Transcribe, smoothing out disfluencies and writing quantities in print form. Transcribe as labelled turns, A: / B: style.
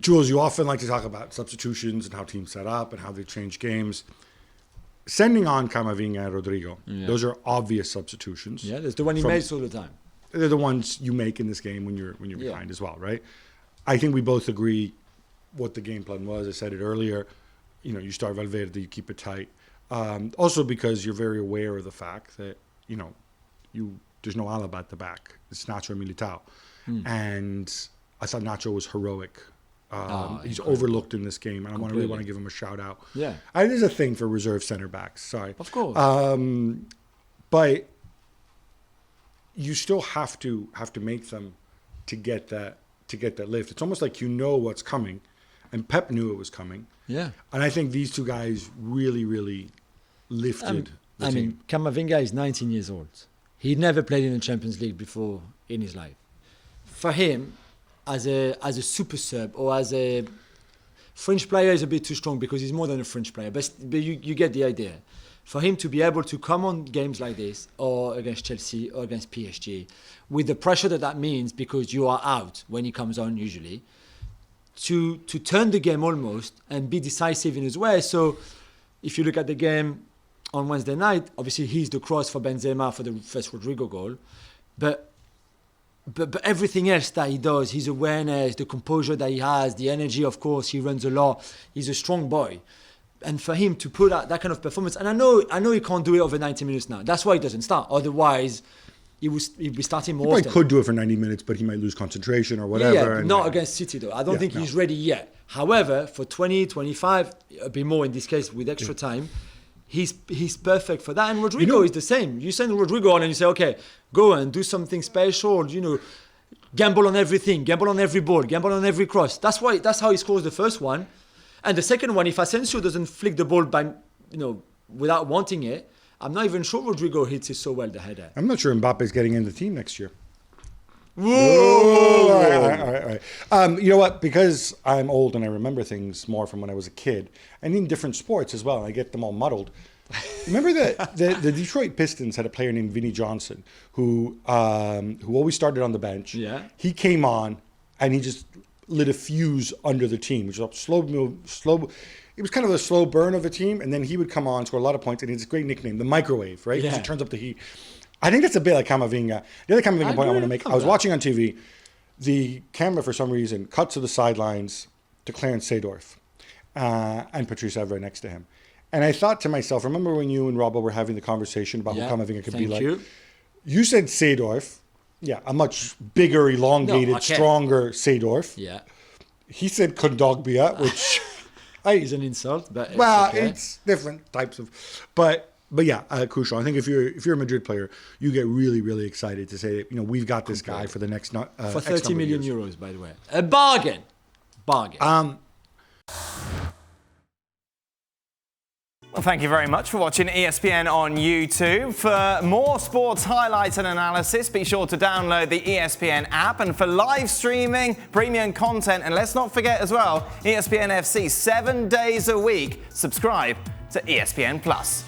A: Jules, you often like to talk about substitutions and how teams set up and how they change games. Sending on Camavinga and Rodrigo, those are obvious substitutions.
B: Yeah, that's the one he makes all the time.
A: They're the ones you make in this game when you're behind as well, right? I think we both agree what the game plan was. I said it earlier. You start Valverde, you keep it tight. Also because you're very aware of the fact that, there's no Alaba at the back. It's Nacho and Militao. And I thought Nacho was heroic. He's overlooked in this game, and I really want to give him a shout out.
B: Yeah,
A: there's a thing for reserve center backs. Sorry,
B: of course,
A: but you still have to make them to get that lift. It's almost like what's coming, and Pep knew it was coming.
B: Yeah,
A: and I think these two guys really, really lifted the team.
B: Camavinga is 19 years old. He never played in the Champions League before in his life. For him, as a super sub or as a French player is a bit too strong because he's more than a French player, but you get the idea. For him to be able to come on games like this or against Chelsea or against PSG with the pressure that means because you are out when he comes on usually, to turn the game almost and be decisive in his way. So if you look at the game on Wednesday night, obviously he's the cross for Benzema for the first Rodrigo goal, but everything else that he does, his awareness, the composure that he has, the energy, of course, he runs a lot. He's a strong boy. And for him to put out that kind of performance, and I know he can't do it over 90 minutes now. That's why he doesn't start. Otherwise, he'd be starting more often.
A: He could do it for 90 minutes, but he might lose concentration or whatever.
B: Yeah, not against City, though. I don't think he's ready yet. However, for 20, 25, a bit more in this case with extra time, he's perfect for that. And Rodrigo is the same. You send Rodrigo on and you say, okay, go and do something special, gamble on everything, gamble on every ball, gamble on every cross. That's how he scores the first one. And the second one, if Asensio doesn't flick the ball by, without wanting it, I'm not even sure Rodrigo hits it so well, the header.
A: I'm not sure Mbappe's getting in the team next year.
B: Whoa!
A: All right. You know what? Because I'm old and I remember things more from when I was a kid, and in different sports as well, and I get them all muddled. Remember that the Detroit Pistons had a player named Vinnie Johnson who always started on the bench.
B: Yeah.
A: He came on and he just lit a fuse under the team, which was a slow. It was kind of a slow burn of a team, and then he would come on, score a lot of points, and it's a great nickname, the microwave, right? Because it turns up the heat. I think that's a bit like Camavinga. The other Camavinga point I want to make, I was watching on TV, the camera for some reason cut to the sidelines to Clarence Seedorf and Patrice Evra next to him. And I thought to myself, remember when you and Robbo were having the conversation about what Camavinga could be like? You said Seedorf. Yeah, a much bigger, elongated, stronger Seedorf.
B: Yeah.
A: He said Kondogbia, which
B: is an insult, but
A: it's different types of. But yeah, crucial. I think if you're a Madrid player, you get really, really excited to say, we've got this guy for the next
B: for 30 million euros, by the way, a bargain.
C: Well, thank you very much for watching ESPN on YouTube. For more sports highlights and analysis, be sure to download the ESPN app. And for live streaming, premium content, and let's not forget as well, ESPN FC 7 days a week. Subscribe to ESPN Plus.